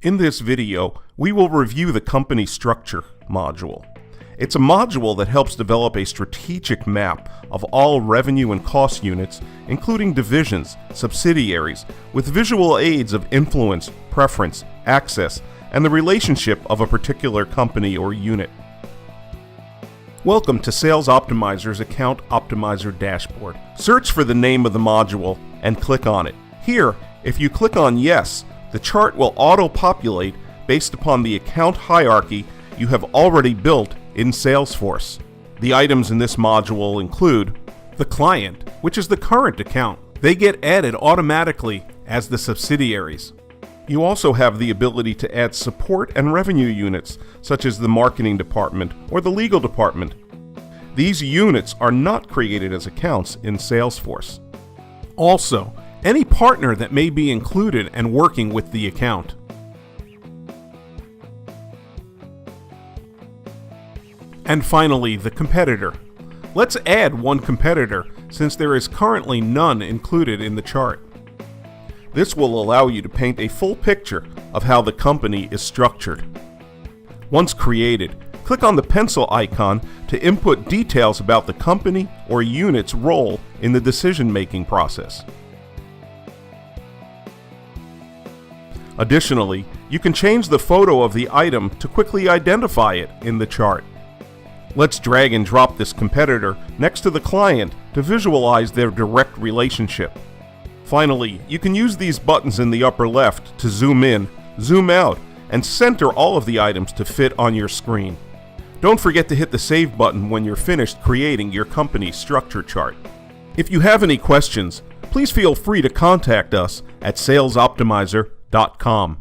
In this video, we will review the company structure module. It's a module that helps develop a strategic map of all revenue and cost units, including divisions, subsidiaries, with visual aids of influence, preference, access, and the relationship of a particular company or unit. Welcome to Sales Optimizer's Account Optimizer dashboard. Search for the name of the module and click on it. Here, if you click on Yes, the chart will auto-populate based upon the account hierarchy you have already built in Salesforce. The items in this module include the client, which is the current account. They get added automatically as the subsidiaries. You also have the ability to add support and revenue units, such as the marketing department or the legal department. These units are not created as accounts in Salesforce. Also, any partner that may be included and working with the account. And finally, the competitor. Let's add one competitor, since there is currently none included in the chart. This will allow you to paint a full picture of how the company is structured. Once created, click on the pencil icon to input details about the company or unit's role in the decision-making process. Additionally, you can change the photo of the item to quickly identify it in the chart. Let's drag and drop this competitor next to the client to visualize their direct relationship. Finally, you can use these buttons in the upper left to zoom in, zoom out, and center all of the items to fit on your screen. Don't forget to hit the Save button when you're finished creating your company structure chart. If you have any questions, please feel free to contact us at salesoptimizer.com.